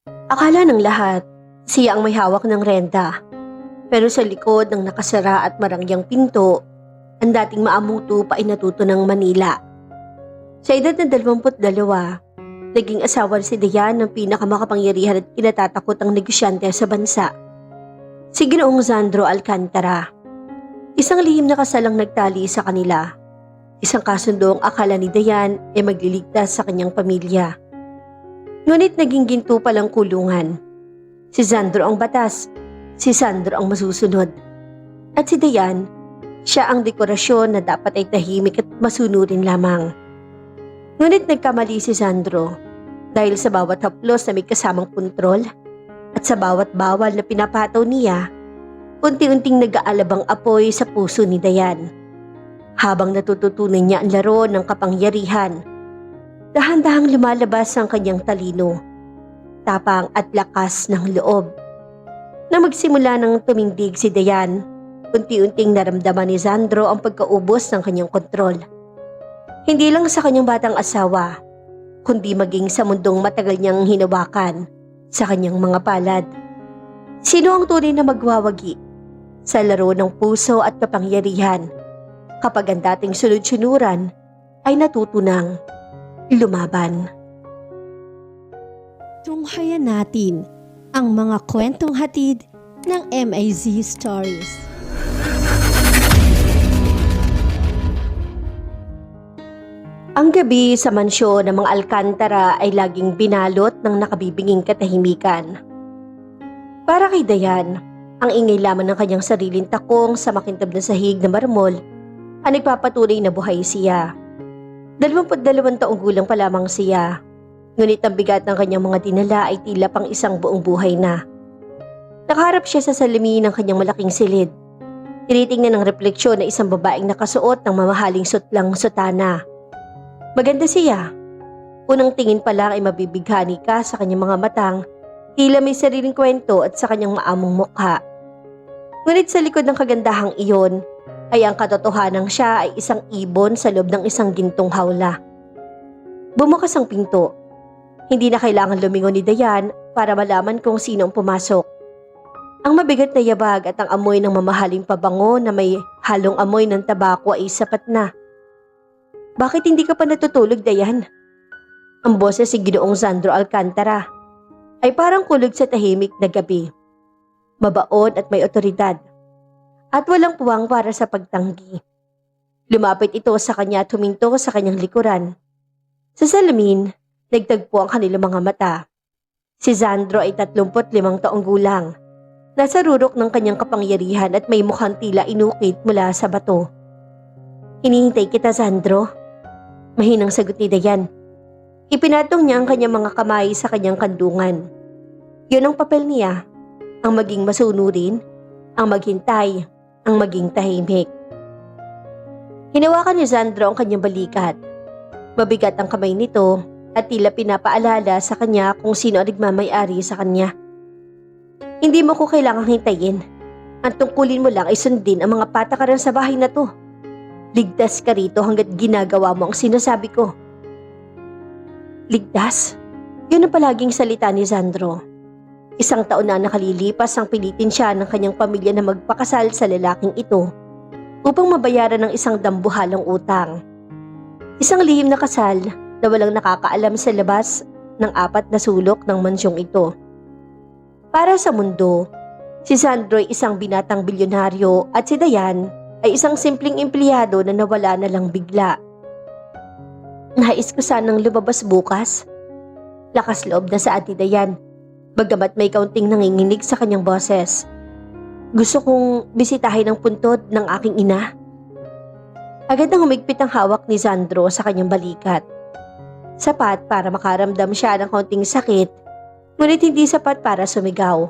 Akala ng lahat, siya ang may hawak ng renta. Pero sa likod ng nakasara at marangyang pinto, ang dating maamong tupa ay natuto ng Manila. Sa edad na 22, naging asawa si Dayan ng pinakamakapangyarihan at kinatatakot ang negosyante sa bansa. Si Ginoong Sandro Alcantara. Isang lihim na kasalang nagtali sa kanila. Isang kasundo ang akala ni Dayan ay magliligtas sa kanyang pamilya. Ngunit naging ginto palang kulungan. Si Sandro ang batas, si Sandro ang masusunod. At si Dayan, siya ang dekorasyon na dapat ay tahimik at masunurin lamang. Ngunit nagkamali si Sandro dahil sa bawat haplos na may kasamang kontrol at sa bawat bawal na pinapataw niya, unti-unting nag-aalabang apoy sa puso ni Dayan. Habang natututunan niya ang laro ng kapangyarihan, dahan-dahang lumalabas ang kanyang talino, tapang at lakas ng loob. Na magsimula ng tumindig si Dayan, unti-unting naramdaman ni Sandro ang pagkaubos ng kanyang kontrol. Hindi lang sa kanyang batang asawa, kundi maging sa mundong matagal niyang hinawakan sa kanyang mga palad. Sino ang tunay na magwawagi sa laro ng puso at kapangyarihan kapag ang dating sunod-sunuran ay natutunang lumaban? Tunghayan natin ang mga kwentong hatid ng MAZ Stories. Ang gabi sa mansyon ng mga Alcantara ay laging binalot ng nakabibinging katahimikan. Para kay Dayan, ang ingay lamang ng kanyang sariling takong sa makintab na sahig na marmol ang nagpapatunay na buhay siya. 22 taong gulang pa lamang siya, ngunit ang bigat ng kanyang mga dinala ay tila pang isang buong buhay na. Nakaharap siya sa salamin ng kanyang malaking silid. Tinitingnan ng refleksyon na isang babaeng nakasuot ng mamahaling sutlang sutana. Maganda siya. Unang tingin pa lang ay mabibighani ka sa kanyang mga matang, tila may sariling kwento at sa kanyang maamong mukha. Ngunit sa likod ng kagandahang iyon, ay ang katotohanan siya ay isang ibon sa loob ng isang gintong hawla. Bumukas ang pinto. Hindi na kailangan lumingon ni Dayan para malaman kung sino ang pumasok. Ang mabigat na yabag at ang amoy ng mamahaling pabango na may halong amoy ng tabako ay sapat na. Bakit hindi ka pa natutulog, Dayan? Ang boses si Ginoong Sandro Alcantara ay parang kulog sa tahimik na gabi. Mabaon at may otoridad. At walang puwang para sa pagtanggi. Lumapit ito sa kanya at huminto sa kanyang likuran. Sa salamin, nagtagpo ang kanilang mga mata. Si Sandro ay 35 taong gulang. Nasa rurok ng kanyang kapangyarihan at may mukhang tila inukit mula sa bato. Hinihintay kita, Sandro. Mahinang sagot ni Dayan. Ipinatong niya ang kanyang mga kamay sa kanyang kandungan. Yun ang papel niya, ang maging masunurin, ang maghintay, ang maging tahimik. Hinawakan ni Sandro ang kanyang balikat. Mabigat ang kamay nito at tila pinapaalala sa kanya kung sino ang nagmamay-ari sa kanya. Hindi mo ko kailangang hintayin. Ang tungkulin mo lang ay sundin ang mga patakaran sa bahay na to. Ligtas ka rito hanggat ginagawa mo ang sinasabi ko. Ligtas? Yun ang palaging salita ni Sandro. Isang taon na nakalilipas ang pilitin siya ng kanyang pamilya na magpakasal sa lalaking ito upang mabayaran ng isang dambuhalang utang. Isang lihim na kasal na walang nakakaalam sa labas ng 4 na sulok ng mansyong ito. Para sa mundo, si Sandro ay isang binatang bilyonaryo at si Dayan ay isang simpleng empleyado na nawala na lang bigla. Nais ko sanang lumabas bukas. Lakas loob na sa Ate Dayan, bagamat may kaunting nanginginig sa kanyang boses. Gusto kong bisitahin ang puntod ng aking ina. Agad nang humigpit ang hawak ni Sandro sa kanyang balikat. Sapat para makaramdam siya ng kaunting sakit, ngunit hindi sapat para sumigaw.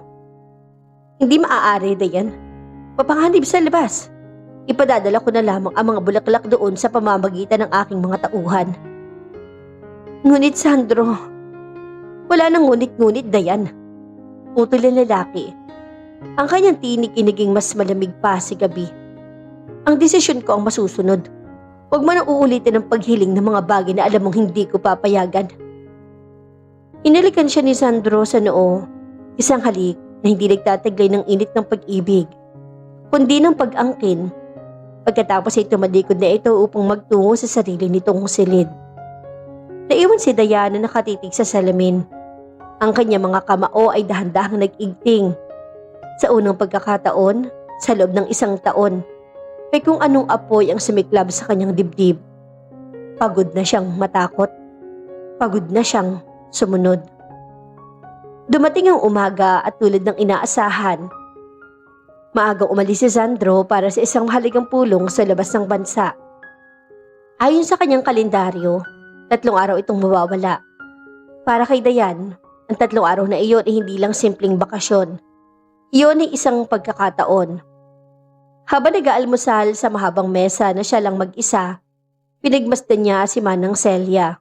Hindi maaari, Dayan. Papanganib sa labas. Ipadadala ko na lamang ang mga bulaklak doon sa pamamagitan ng aking mga tauhan. Ngunit Sandro, wala nang ngunit-ngunit, Dayan. Utol ang lalaki. Ang kanyang tinig iniging mas malamig pa si gabi. Ang desisyon ko ang masusunod. Huwag mo nang uulitin ang paghiling ng mga bagay na alam mong hindi ko papayagan. Hinalikan siya ni Sandro sa noo, isang halik na hindi nagtataglay ng init ng pag-ibig, kundi ng pag-angkin. Pagkatapos ay tumalikod na ito upang magtungo sa sarili nitong silid. Naiwan si Diane na nakatitig sa salamin. Ang kanyang mga kamao ay dahan-dahang nag-igting. Sa unang pagkakataon, sa loob ng 1 taon, ay kung anong apoy ang sumiklab sa kanyang dibdib. Pagod na siyang matakot. Pagod na siyang sumunod. Dumating ang umaga at tulad ng inaasahan, maagang umalis si Sandro para sa isang mahalagang pulong sa labas ng bansa. Ayon sa kanyang kalendaryo, 3 araw itong mawawala. Para kay Diane, ang 3 araw na iyon ay hindi lang simpleng bakasyon. Iyon ay isang pagkakataon. Habang nag-aalmusal sa mahabang mesa na siya lang mag-isa, pinagmasdan niya si Manang Celia,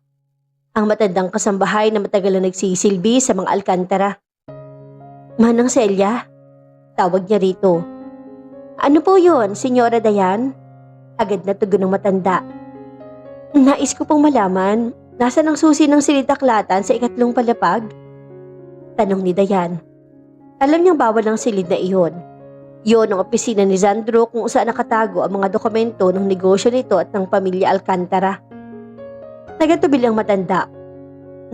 ang matandang kasambahay na matagal na nagsisilbi sa mga Alcantara. Manang Celia, tawag niya rito. Ano po yun, Senyora Diane? Agad na tugon ng matanda. Nais ko pong malaman, nasaan ang susi ng silid-aklatan sa 2 palapag? Tanong ni Diane. Alam niyang bawal ang silid na iyon. Iyon ang opisina ni Sandro kung saan nakatago ang mga dokumento ng negosyo nito at ng pamilya Alcantara. Nagatubil ang matanda.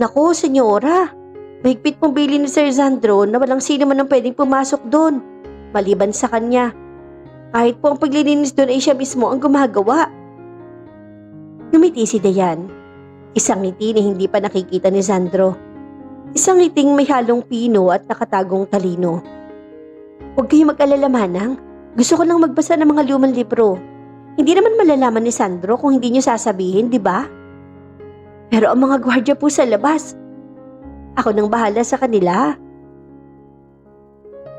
Naku, senyora, mahigpit pong bilin ni Sir Sandro na walang sino man ang pwedeng pumasok doon, maliban sa kanya. Kahit po ang paglilinis doon ay siya mismo ang gumagawa. Ngumiti si Diane. Isang ngiti na hindi pa nakikita ni Sandro. Isang ngiting may halong pino at nakatagong talino. Huwag kayong mag-alala, Manang. Gusto ko lang magbasa ng mga lumang libro. Hindi naman malalaman ni Sandro kung hindi niyo sasabihin, di ba? Pero ang mga gwardiya po sa labas, ako nang bahala sa kanila.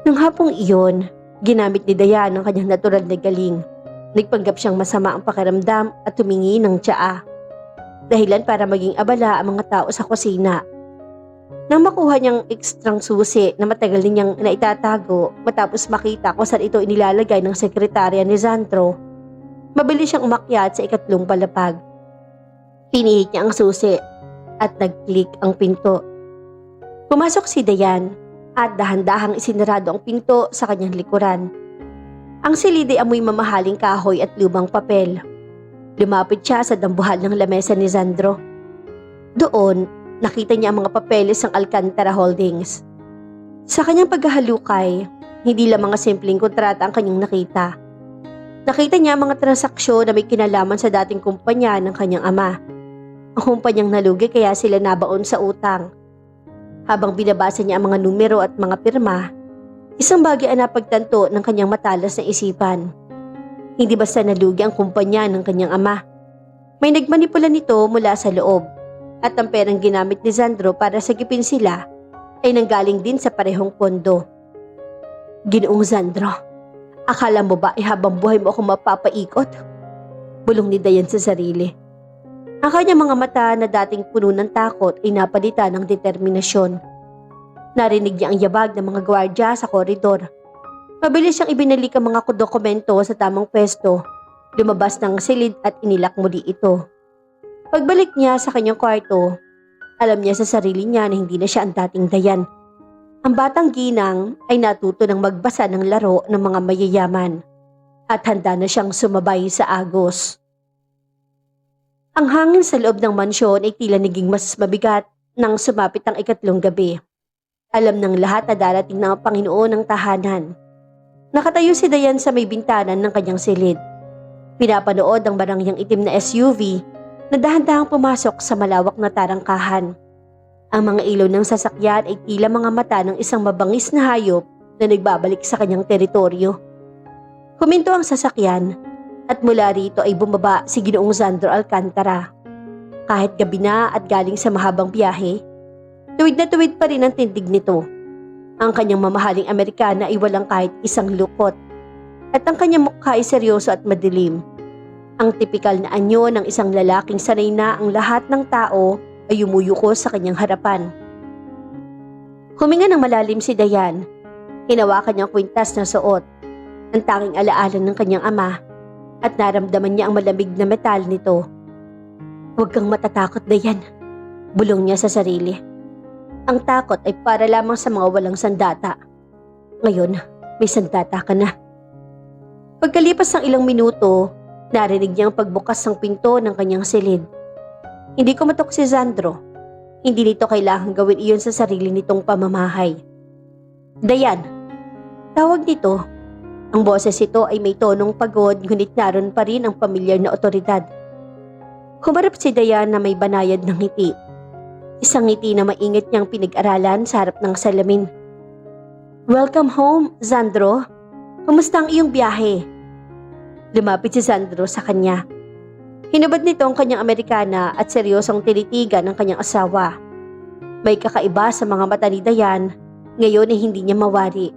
Nung hapong iyon, ginamit ni Diane ang kanyang natural na galing. Nagpanggap siyang masama ang pakiramdam at tumingi ng tsaa. Dahilan para maging abala ang mga tao sa kusina. Nang makuha niyang ekstrang susi na matagal niyang naitatago matapos makita kung saan ito inilalagay ng sekretarya ni Sandro, mabilis siyang umakyat sa 3 palapag. Pinihit niya ang susi at nag-click ang pinto. Pumasok si Diane at dahan-dahang isinarado ang pinto sa kanyang likuran. Ang silid ay amoy mamahaling kahoy at lumang papel. Lumapit siya sa dambuhal ng lamesa ni Sandro. Doon, nakita niya ang mga papeles ng Alcantara Holdings. Sa kanyang paghahalukay, hindi lang mga simpleng kontrata ang kanyang nakita. Nakita niya ang mga transaksyon na may kinalaman sa dating kumpanya ng kanyang ama. Ang kumpanyang nalugi kaya sila nabaon sa utang. Habang binabasa niya ang mga numero at mga pirma, isang bagay ang napagtanto ng kanyang matalas na isipan. Hindi basta nalugi ang kumpanya ng kanyang ama. May nagmanipula nito mula sa loob. At ang perang ginamit ni Sandro para sagipin sila ay nanggaling din sa parehong pondo. Ginoong Sandro, akala mo ba ay habang buhay mo ako mapapaikot? Bulong ni Diane sa sarili. Ang kanyang mga mata na dating puno ng takot ay napalitan ng determinasyon. Narinig niya ang yabag ng mga gwardya sa koridor. Mabilis siyang ibinalik ang mga dokumento sa tamang pwesto. Lumabas ng silid at inilak muli ito. Pagbalik niya sa kanyang kwarto, alam niya sa sarili niya na hindi na siya ang dating Diane. Ang batang ginang ay natuto ng magbasa ng laro ng mga mayayaman at handa na siyang sumabay sa agos. Ang hangin sa loob ng mansyon ay tila naging mas mabigat nang sumapit ang 3 gabi. Alam ng lahat na darating na ang Panginoon ng tahanan. Nakatayo si Diane sa may bintanan ng kanyang silid. Pinapanood ang barangyang itim na SUV na dahan-dahang pumasok sa malawak na tarangkahan. Ang mga ilaw ng sasakyan ay tila mga mata ng isang mabangis na hayop na nagbabalik sa kanyang teritoryo. Huminto ang sasakyan at mula rito ay bumaba si Ginoong Sandro Alcantara. Kahit gabi na at galing sa mahabang biyahe, tuwid na tuwid pa rin ang tindig nito. Ang kanyang mamahaling Amerikana ay walang kahit isang lukot at ang kanyang mukha ay seryoso at madilim. Ang tipikal na anyo ng isang lalaking sanay na ang lahat ng tao ay yumuyuko sa kanyang harapan. Huminga ng malalim si Diane. Hinawakan niya ang kwintas na suot, ang tanging alaala ng kanyang ama, at naramdaman niya ang malamig na metal nito. Huwag kang matatakot, Diane, bulong niya sa sarili. Ang takot ay para lamang sa mga walang sandata. Ngayon, may sandata ka na. Pagkalipas ng ilang minuto, narinig niya ang pagbukas ng pinto ng kanyang silid. Hindi kumatok si Sandro. Hindi nito kailangang gawin iyon sa sarili nitong pamamahay. Dayan, tawag nito. Ang boses ito ay may tonong pagod, ngunit naroon pa rin ang pamilyar na otoridad. Humarap si Dayan na may banayad ng ngiti. Isang ngiti na maingat niyang pinag-aralan sa harap ng salamin. Welcome home, Sandro. Kumusta ang iyong biyahe? Lumapit si Sandro sa kanya. Hinubad nito ang kanyang Amerikana at seryosong tinitigan ng kanyang asawa. May kakaiba sa mga mata ni Dayan, ngayon ay hindi niya mawari.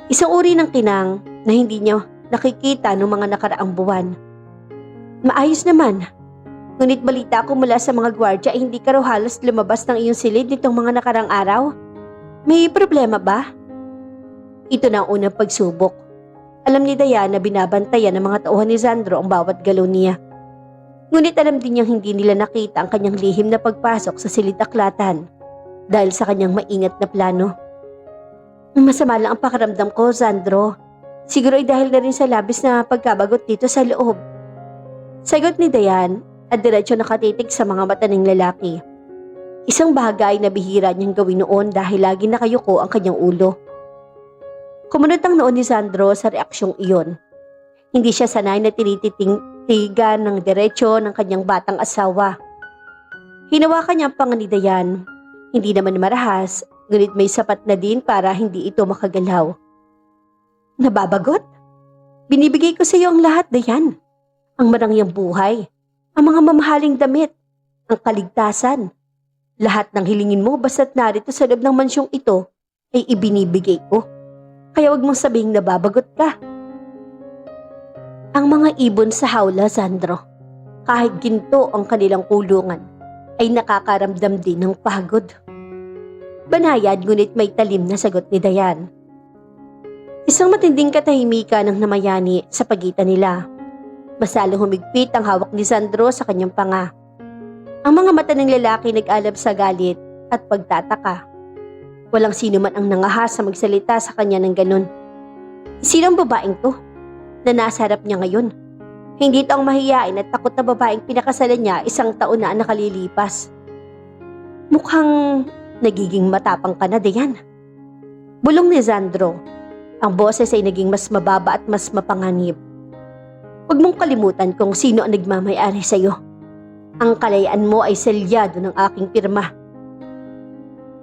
Isang uri ng kinang na hindi niya nakikita noong mga nakaraang buwan. Maayos naman. Ngunit balita ko mula sa mga gwardya ay hindi ka raw halos lumabas ng iyong silid nitong mga nakarang araw. May problema ba? Ito na ang unang pagsubok. Alam ni Dayan na binabantayan ng mga tauhan ni Sandro ang bawat galaw niya. Ngunit alam din niyang hindi nila nakita ang kanyang lihim na pagpasok sa silid-aklatan dahil sa kanyang maingat na plano. Masama lang ang pakiramdam ko, Sandro. Siguro ay dahil na rin sa labis na pagkabagot dito sa loob. Sagot ni Dayan at diretso nakatitig sa mga mata ng lalaki. Isang bagay na bihira niyang gawin noon dahil lagi nakayuko ang kanyang ulo. Kumunot ang noon ni Sandro sa reaksyong iyon. Hindi siya sanay na tinitigan ng diretsyo ng kanyang batang asawa. Hinawakan niya ang panga ni Dayan. Hindi naman marahas, ngunit may sapat na din para hindi ito makagalaw. Nababagot? Binibigay ko sa iyo ang lahat, Dayan. Ang marangyang buhay, ang mga mamahaling damit, ang kaligtasan. Lahat ng hilingin mo basta't narito sa loob ng mansyong ito ay ibinibigay ko. Kaya wag mong sabihing nababagot ka. Ang mga ibon sa hawla, Sandro, kahit ginto ang kanilang kulungan, ay nakakaramdam din ng pagod. Banayad ngunit may talim na sagot ni Dayan. Isang matinding katahimikan ang namayani sa pagitan nila. Mas lalong humigpit ang hawak ni Sandro sa kanyang panga. Ang mga mata ng lalaki nag-alab sa galit at pagtataka. Walang sino man ang nangahas sa magsalita sa kanya ng ganun. Sino ang babaeng to na nasa harap niya ngayon? Hindi ito ang mahiyain at takot na babaeng pinakasalan niya 1 taon na nakalilipas. Mukhang nagiging matapang ka na, Dayan. Bulong ni Sandro. Ang boses ay naging mas mababa at mas mapanganib. Huwag mong kalimutan kung sino ang nagmamayari sa iyo. Ang kalayaan mo ay selyado ng aking pirma.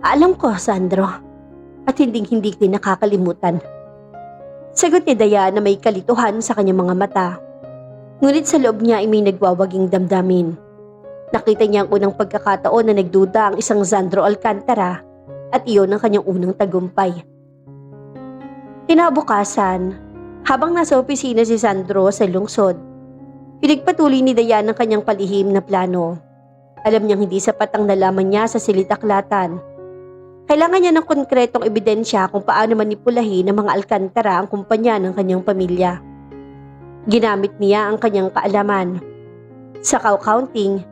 Alam ko, Sandro, at hindi ko nakakalimutan. Sagot ni Dayan na may kalituhan sa kanyang mga mata. Ngunit sa loob niya ay may nagwawaging damdamin. Nakita niya ang unang pagkakataon na nagduda ang isang Sandro Alcantara at iyon ang kanyang unang tagumpay. Kinabukasan, habang nasa opisina si Sandro sa lungsod, pinagpatuloy ni Dayan ang kanyang palihim na plano. Alam niyang hindi sapat ang nalaman niya sa silid-aklatan. Kailangan niya ng konkretong ebidensya kung paano manipulahin ng mga Alcantara ang kumpanya ng kanyang pamilya. Ginamit niya ang kanyang kaalaman. Sa counting,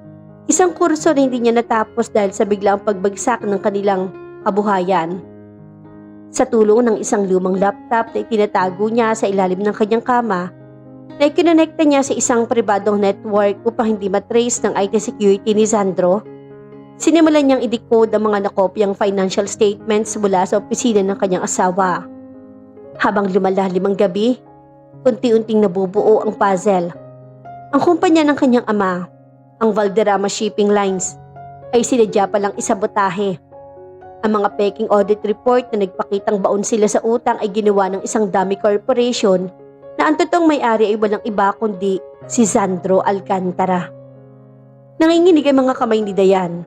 isang kurso na hindi niya natapos dahil sa biglang pagbagsak ng kanilang kabuhayan. Sa tulong ng isang lumang laptop na itinatago niya sa ilalim ng kanyang kama, na ikinonekta niya sa isang pribadong network upang hindi matrace ng IT security ni Sandro, sinimulan niyang i-decode ang mga nakopyang financial statements mula sa opisina ng kanyang asawa. Habang lumalalim ang gabi, unti-unting nabubuo ang puzzle. Ang kumpanya ng kanyang ama, ang Valderrama Shipping Lines, ay sinadya palang isabotahe. Ang mga peking audit report na nagpakitang baon sila sa utang ay ginawa ng isang dummy corporation na ang totoong may-ari ay walang iba kundi si Sandro Alcantara. Nanginginig ang mga kamay ni Dayan.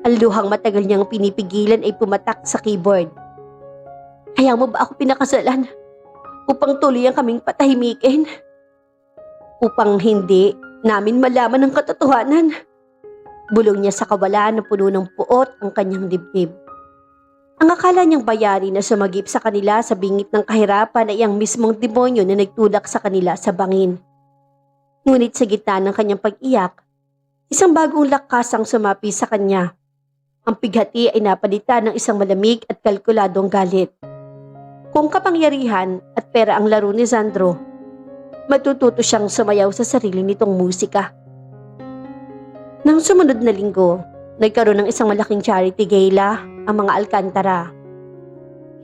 Ang luhang matagal niyang pinipigilan ay pumatak sa keyboard. Kaya mo ba ako pinakasalan? Upang tuluyan kaming patahimikin? Upang hindi namin malaman ang katotohanan? Bulong niya sa kawalan na puno ng puot ang kanyang dibdib. Ang akala niyang bayari na sumagip sa kanila sa bingit ng kahirapan ay ang mismong demonyo na nagtulak sa kanila sa bangin. Ngunit sa gitna ng kanyang pag-iyak, isang bagong lakas ang sumapi sa kanya. Ang pighati ay napalitan ng isang malamig at kalkuladong galit. Kung kapangyarihan at pera ang laro ni Sandro, matututo siyang sumayaw sa sarili nitong musika. Nang sumunod na linggo, nagkaroon ng isang malaking charity gala ang mga Alcantara.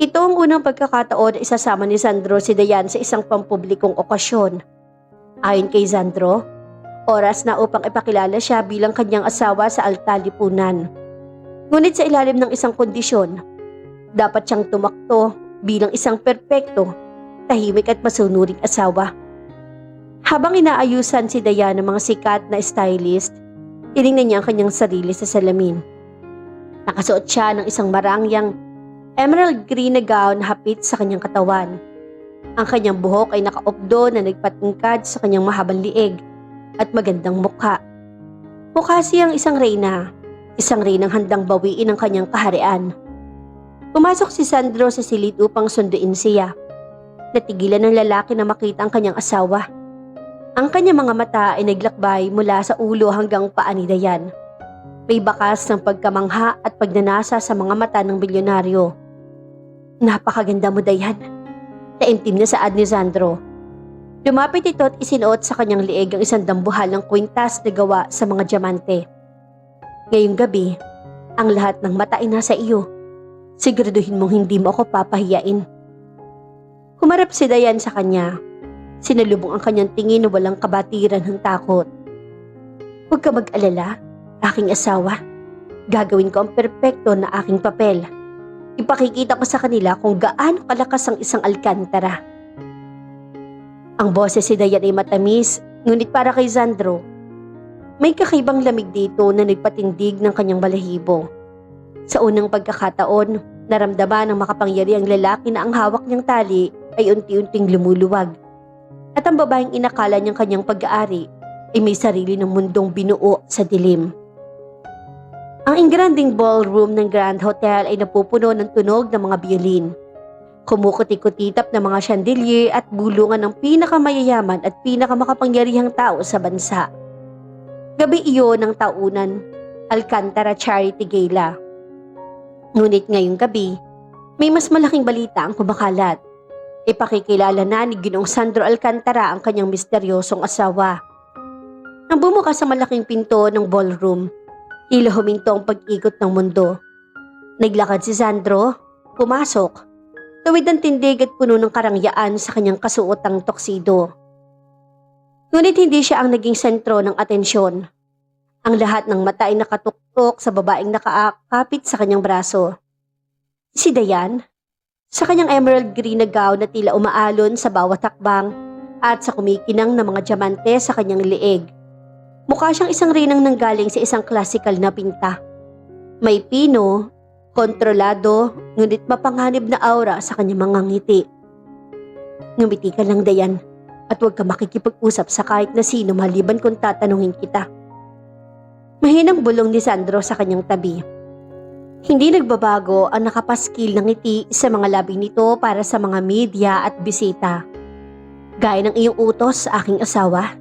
Ito ang unang pagkakataon na isasama ni Sandro si Dayan sa isang pampublikong okasyon. Ayon kay Sandro, oras na upang ipakilala siya bilang kanyang asawa sa altar lipunan. Ngunit sa ilalim ng isang kondisyon, dapat siyang tumakto bilang isang perpekto, tahimik at masunuring asawa. Habang inaayusan si Dayan ng mga sikat na stylist, tiningnan niya ang kanyang sarili sa salamin. Nakasuot siya ng isang marangyang emerald green na gown na hapit sa kanyang katawan. Ang kanyang buhok ay nakaupdo na nagpatingkad sa kanyang mahabang liig at magandang mukha. Mukha siyang isang reynang handang bawiin ang kanyang kaharian. Pumasok si Sandro sa silid upang sunduin siya. Natigilan ng lalaki na makita ang kanyang asawa. Ang kanyang mga mata ay naglakbay mula sa ulo hanggang paa ni Dayan. May bakas ng pagkamangha at pagnanasa sa mga mata ng bilyonaryo. "Napakaganda mo, Dayan," taimtim na saad ni Sandro. Lumapit ito at isinuot sa kanyang liig ang isang dambuhalang kwintas na gawa sa mga diamante. "Ngayong gabi, ang lahat ng mata ay nasa iyo. Siguraduhin mong hindi mo ako papahiyain." Humarap si Dayan sa kanya. Sinalubong ang kanyang tingin na walang kabatiran ng takot. "Huwag ka mag-alala, aking asawa. Gagawin ko ang perpekto na aking papel. Ipakikita ko sa kanila kung gaano kalakas ang isang Alcantara." Ang boses si Dayan ay matamis, ngunit para kay Sandro, may kakaibang lamig dito na nagpatindig ng kanyang balahibo. Sa unang pagkakataon, naramdaman ng makapangyarihang lalaki na ang hawak niyang tali ay unti-unting lumuluwag. At ang babaeng inakala niyang kanyang pag-aari ay may sarili ng mundong binuo sa dilim. Ang ingranding ballroom ng Grand Hotel ay napupuno ng tunog ng mga biolin. Kumukuti-kutitap ng mga chandelier at bulungan ng pinakamayayaman at pinakamakapangyarihang tao sa bansa. Gabi iyon ng taunan, Alcantara Charity Gala. Ngunit ngayong gabi, may mas malaking balita ang kumakalat. Ipakikilala na ni Ginoong Sandro Alcantara ang kanyang misteryosong asawa. Nang bumukas ang malaking pinto ng ballroom, tila huminto ang pag-ikot ng mundo. Naglakad si Sandro, pumasok, tuwid ang tindig at puno ng karangyaan sa kanyang kasuotang toksido. Ngunit hindi siya ang naging sentro ng atensyon. Ang lahat ng mata ay nakatuktok sa babaeng nakaakapit sa kanyang braso. Si Dayan, sa kanyang emerald green na gown na tila umaalon sa bawat takbang at sa kumikinang na mga diamante sa kanyang liig. Mukha siyang isang reynang nanggaling sa isang klasikal na pinta. May pino, kontrolado, ngunit mapanganib na aura sa kanyang mga ngiti. "Ngumiti ka lang, Dayan, at huwag ka makikipag-usap sa kahit na sino maliban kung tatanungin kita." Mahinang bulong ni Sandro sa kanyang tabi. Hindi nagbabago ang nakapaskil ng ngiti sa mga labi nito para sa mga media at bisita. "Gaya ng iyong utos, aking asawa."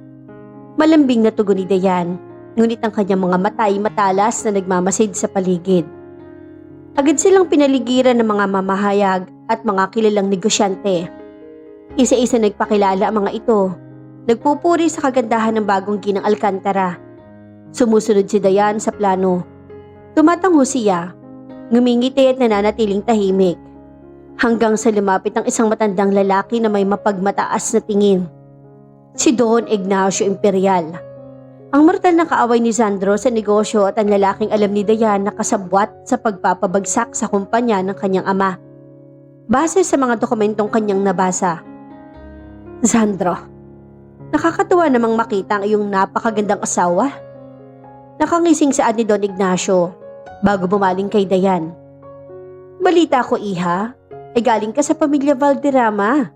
Malambing na tugon ni Dayan, ngunit ang kanyang mga mata ay matalas na nagmamasid sa paligid. Agad silang pinaligiran ng mga mamahayag at mga kilalang negosyante. Isa-isa nagpakilala ang mga ito. Nagpupuri sa kagandahan ng bagong ginang Alcantara. Sumusunod si Dayan sa plano. Tumatango siya, ngumingiti at nananatiling tahimik. Hanggang sa lumapit ang isang matandang lalaki na may mapagmataas na tingin. Si Don Ignacio Imperial. Ang mortal na kaaway ni Sandro sa negosyo at ang lalaking alam ni Dayan na kasabwat sa pagpapabagsak sa kumpanya ng kanyang ama. Base sa mga dokumentong kanyang nabasa. "Sandro, nakakatuwa namang makita ang iyong napakagandang asawa." Nakangising saad ni Don Ignacio bago bumaling kay Dayan. "Balita ko, iha, ay galing ka sa pamilya Valderrama.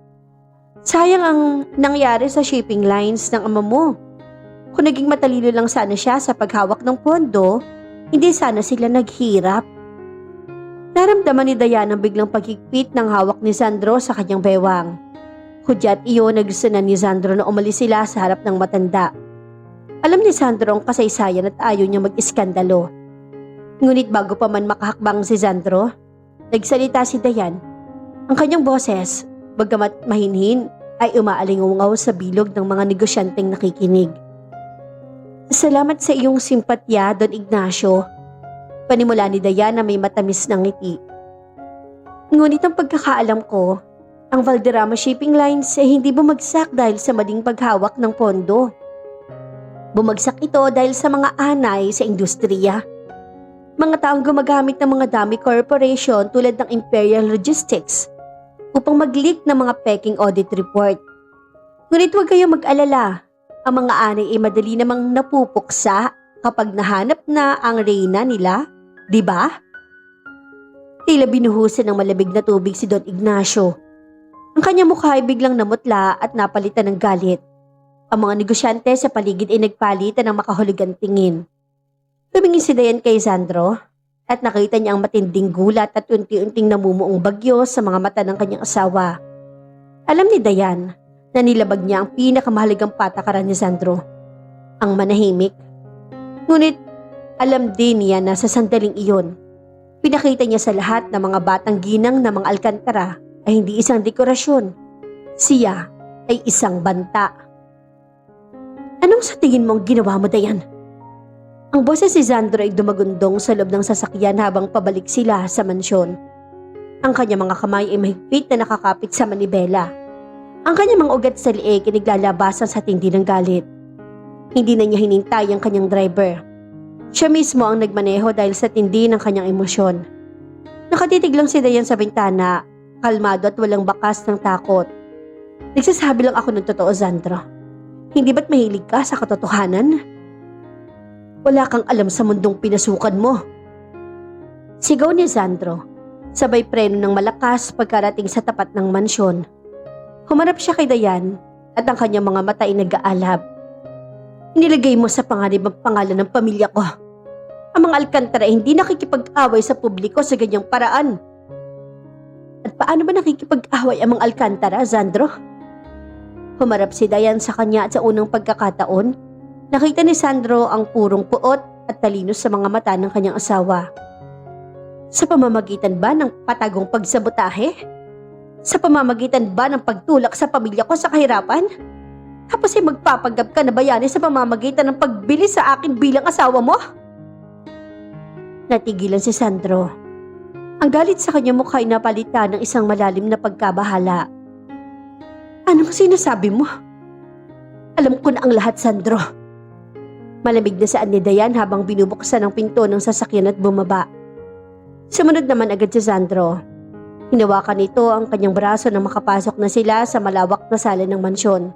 Sayang ang nangyari sa shipping lines ng ama mo. Kung naging matalino lang sana siya sa paghawak ng pondo, hindi sana sila naghirap." Naramdaman ni Dayan ang biglang paghigpit ng hawak ni Sandro sa kanyang bewang. Hudyat iyon na gusto na ni Sandro na umalis sila sa harap ng matanda. Alam ni Sandro ang kasaysayan at ayaw niya mag-iskandalo. Ngunit bago pa man makahakbang si Sandro, nagsalita si Dayan. Ang kanyang boses, bagamat mahinhin, ay umaalingaw sa bilog ng mga negosyanteng nakikinig. Salamat sa iyong simpatya, Don Ignacio. Panimula ni Dayan na may matamis ng ngiti. Ngunit ang pagkakaalam ko, ang Valderrama Shipping Lines ay hindi bumagsak dahil sa maling paghawak ng pondo. Bumagsak ito dahil sa mga anay sa industriya. Mga taong gumagamit ng mga dummy corporation tulad ng Imperial Logistics upang mag-leak ng mga peking audit report. Ngunit huwag kayong mag-alala, ang mga anay ay madali namang napupuksa kapag nahanap na ang reyna nila, di ba? Tila binuhusan ng malabig na tubig si Don Ignacio. Ang kanyang mukha ay biglang namutla at napalitan ng galit. Ang mga negosyante sa paligid ay nagpalitan ng makahuligang tingin. Tumingin si Dayan kay Sandro at nakita niya ang matinding gulat at unti-unting namumuong bagyo sa mga mata ng kanyang asawa. Alam ni Dayan na nilabag niya ang pinakamahalagang patakaran ni Sandro, ang manahimik. Ngunit alam din niya na sa sandaling iyon, pinakita niya sa lahat ng mga batang ginang na mga Alcantara ay hindi isang dekorasyon. Siya ay isang banta. Anong sa tingin mong ginawa mo, Dayan? Ang boses si Sandro ay dumagundong sa loob ng sasakyan habang pabalik sila sa mansyon. Ang kanyang mga kamay ay mahigpit na nakakapit sa manibela. Ang kanyang mga ugat sa liig ay naglalabasan sa tindi ng galit. Hindi na niya hinintay ang kanyang driver. Siya mismo ang nagmaneho dahil sa tindi ng kanyang emosyon. Nakatitig lang si Dayan sa bintana, kalmado at walang bakas ng takot. Nagsasabi lang ako ng totoo, Sandro. Hindi ba't mahilig ka sa katotohanan? Wala kang alam sa mundong pinasukan mo. Sigaw ni Sandro, sabay preno ng malakas pagkarating sa tapat ng mansyon. Humarap siya kay Dayan at ang kanyang mga mata ay nag-aalab. Nilagay mo sa panganib ang pangalan ng pamilya ko. Ang mga Alcantara ay hindi nakikipag-away sa publiko sa ganyang paraan. At paano ba nakikipag-away ang mga Alcantara, Sandro? Humarap si Dayan sa kanya at sa unang pagkakataon, nakita ni Sandro ang purong puot at talinos sa mga mata ng kanyang asawa. Sa pamamagitan ba ng patagong pagsabotahe? Sa pamamagitan ba ng pagtulak sa pamilya ko sa kahirapan? Tapos ay magpapanggap ka na bayani sa pamamagitan ng pagbili sa akin bilang asawa mo? Natigilan si Sandro. Ang galit sa kanyang mukha ay napalitan ng isang malalim na pagkabahala. Anong sinasabi mo? Alam ko na ang lahat, Sandro. Malamig na saan ni Dayan habang binubuksan ang pinto ng sasakyan at bumaba. Sumunod naman agad si Sandro. Hinawakan nito ang kanyang braso nang makapasok na sila sa malawak na sala ng mansyon.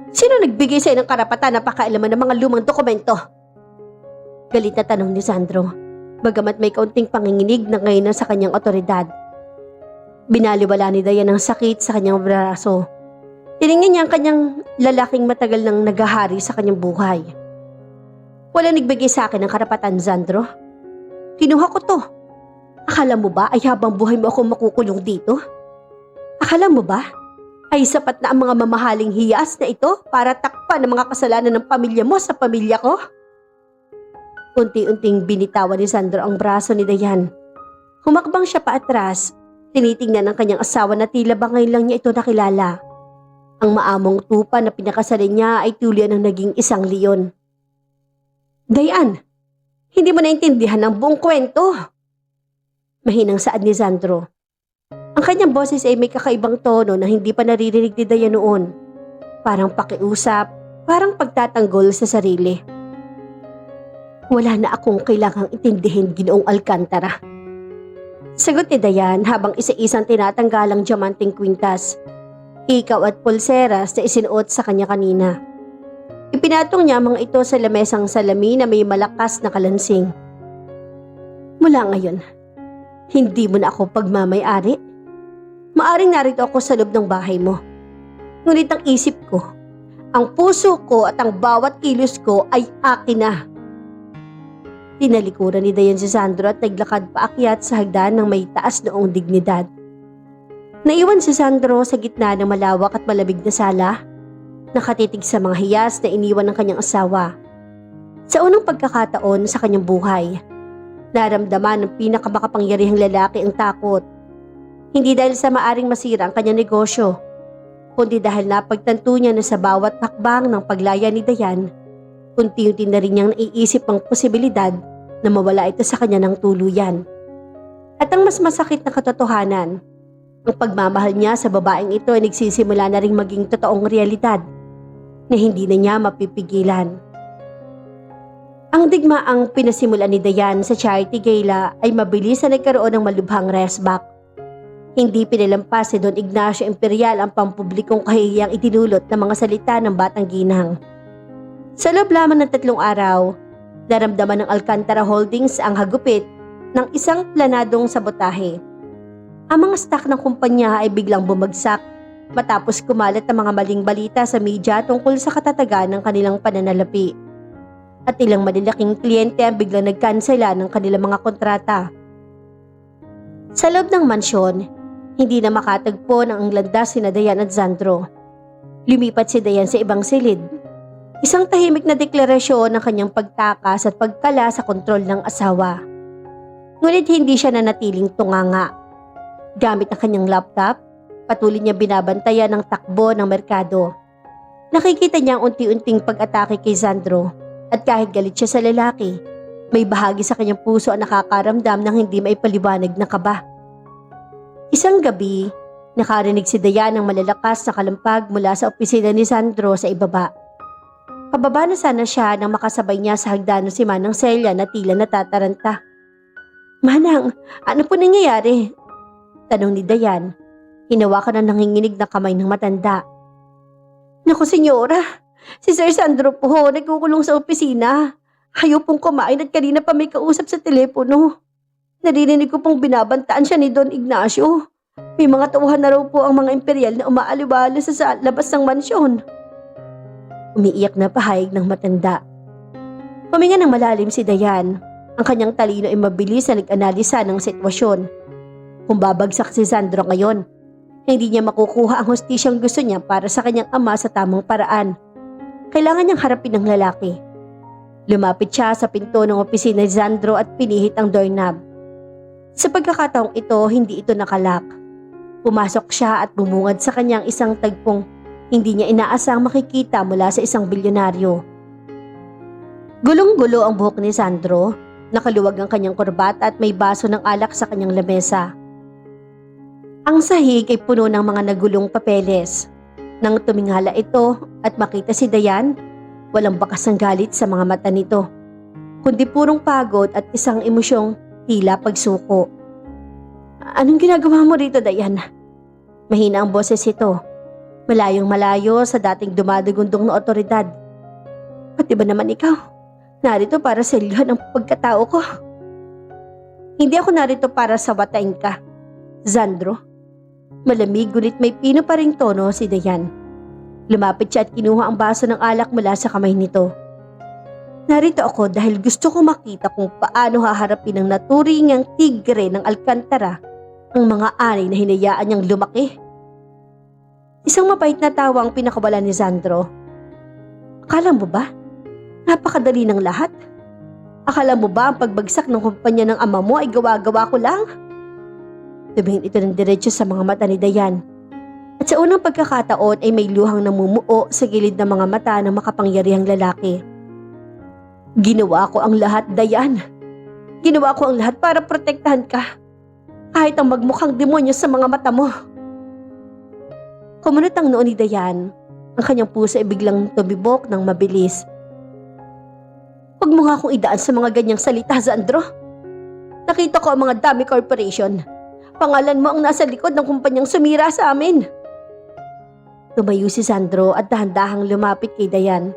Sino nagbigay sa'yo ng karapatan na pakailaman ng mga lumang dokumento? Galit na tanong ni Sandro, bagamat may kaunting panginginig na ngayon sa kanyang otoridad. Binaliwala ni Dayan ang sakit sa kanyang braso. Tiningnan niya ang kanyang lalaking matagal nang naghahari sa kanyang buhay. Wala nagbigay sa akin ng karapatan, Sandro. Kinuha ko to. Akala mo ba ay habang buhay mo ako makukulong dito? Akala mo ba ay sapat na ang mga mamahaling hiyas na ito para takpan ang mga kasalanan ng pamilya mo sa pamilya ko? Unti-unting binitawan ni Sandro ang braso ni Dayan. Humakbang siya pa atras. Tinitingnan ng kanyang asawa na tila ba ngayon lang niya ito nakilala. Ang maamong tupa na pinakasalan niya ay tulian ng naging isang leon. Dayan, hindi mo naintindihan ang buong kwento. Mahinang saad ni Sandro. Ang kanyang boses ay may kakaibang tono na hindi pa naririnig ni Dayan noon. Parang pakiusap, parang pagtatanggol sa sarili. Wala na akong kailangang intindihin, Ginoong Alcantara. Sagot ni Dayan habang isa-isang tinatanggalang diamanting kwintas, ikaw at pulseras na isinuot sa kanya kanina. Ipinatong niya mga ito sa lamesang salamin na may malakas na kalansing. Mula ngayon, hindi mo na ako pagmamay-ari. Maaring narito ako sa loob ng bahay mo. Ngunit ang isip ko, ang puso ko at ang bawat kilos ko ay akin na. Tinalikuran ni Dayan si Sandro at naglakad paakyat sa hagdan ng may taas noong dignidad. Naiwan si Sandro sa gitna ng malawak at malamig na sala, nakatitig sa mga hiyas na iniwan ng kanyang asawa. Sa unang pagkakataon sa kanyang buhay, naramdaman ng pinakamakapangyarihang lalaki ang takot. Hindi dahil sa maaring masira ang kanyang negosyo, kundi dahil napagtanto niya na sa bawat hakbang ng paglaya ni Dayan, unti-unti na rin niyang naiisip ang posibilidad na mawala ito sa kanya ng tuluyan. At ang mas masakit na katotohanan, ang pagmamahal niya sa babaeng ito ay nagsisimula na ring maging totoong realidad na hindi na niya mapipigilan. Ang digmaang pinasimulan ni Dayan sa charity gala ay mabilis na nagkaroon ng malubhang resback. Hindi pinalampas ni Don Ignacio Imperial ang pampublikong kahiyang idinulot ng mga salita ng Batang Ginang. Sa loob lamang ng 3 araw, naramdaman ng Alcantara Holdings ang hagupit ng isang planadong sabotahe. Ang mga stock ng kumpanya ay biglang bumagsak matapos kumalat ang mga maling balita sa media tungkol sa katatagan ng kanilang pananalapi. At ilang malalaking kliyente ang biglang nagkansela ng kanilang mga kontrata. Sa loob ng mansyon, hindi na makatagpo ng ang landas sina Dayan at Sandro. Lumipat si Dayan sa ibang silid. Isang tahimik na deklarasyon ng kanyang pagtakas at pagkala sa kontrol ng asawa. Ngunit hindi siya nanatiling tunganga. Gamit ang kanyang laptop, patuloy niya binabantayan ang takbo ng merkado. Nakikita niya ang unti-unting pag-atake kay Sandro at kahit galit siya sa lalaki, may bahagi sa kanyang puso ang nakakaramdam ng hindi maipaliwanag na kaba. Isang gabi, nakarinig si Dayan ng malalakas na kalampag mula sa opisina ni Sandro sa ibaba. Pababa na sana siya nang makasabay niya sa hagdanan si Manang Celia na tila natataranta. "Manang, ano po nangyayari?" tanong ni Dayan. Hinawakan ang nanginginig na kamay ng matanda. "Naku, senyora, si Sir Sandro po nagkukulong sa opisina. Ayaw pong kumain at kanina pa may kausap sa telepono. Narinig ko pong binabantaan siya ni Don Ignacio. May mga tauhan na raw po ang mga imperial na umaaliwala sa labas ng mansyon." Umiiyak na pahayag ng matanda. Huminga ng malalim si Dayan. Ang kanyang talino ay mabilis na nag-analisa ng sitwasyon. Kung babagsak si Sandro ngayon, hindi niya makukuha ang hostisyang gusto niya para sa kanyang ama sa tamang paraan. Kailangan niyang harapin ang lalaki. Lumapit siya sa pinto ng opisina ni Sandro at pinihit ang doorknob. Sa pagkakataong ito, hindi ito nakalak. Pumasok siya at bumungad sa kanyang isang tagpong hindi niya inaasang makikita mula sa isang bilyonaryo. Gulong-gulo ang buhok ni Sandro, nakaluwag ang kanyang korbata at may baso ng alak sa kanyang lamesa. Ang sahig ay puno ng mga nagulong papeles. Nang tumingala ito at makita si Dayan, walang bakas ng galit sa mga mata nito, kundi purong pagod at isang emosyong tila pagsuko. "Anong ginagawa mo rito, Dayan?" Mahina ang boses ito, malayong malayo sa dating dumadagundong na otoridad. "Pati ba naman ikaw? Narito para selyohan ang pagkatao ko." "Hindi ako narito para sawatain ka, Sandro." Malamig ngunit may pino pa ring tono si Dayan. Lumapit siya at kinuha ang baso ng alak mula sa kamay nito. "Narito ako dahil gusto ko makita kung paano haharapin ng naturingang tigre ng Alcantara ang mga anay na hinayaan niyang lumaki." Isang mapait na tawa ang pinakawala ni Sandro. "Akala mo ba? Napakadali ng lahat. Akala mo ba ang pagbagsak ng kumpanya ng ama mo ay gawa-gawa ko lang?" Tumingin ito ng diretso sa mga mata ni Dayan. At sa unang pagkakataon ay may luhang namumuo sa gilid ng mga mata ng makapangyarihang lalaki. "Ginawa ko ang lahat, Dayan. Ginawa ko ang lahat para protektahan ka. Kahit ang magmukhang demonyo sa mga mata mo." Kumunot ang noo ni Dayan. Ang kanyang puso ay biglang tumibok ng mabilis. "Huwag mo nga akong idaan sa mga ganyang salita, Sandro. Nakita ko ang mga dami corporation. Pangalan mo ang nasa likod ng kumpanyang sumira sa amin." Tumayo si Sandro at dahan-dahang lumapit kay Dayan.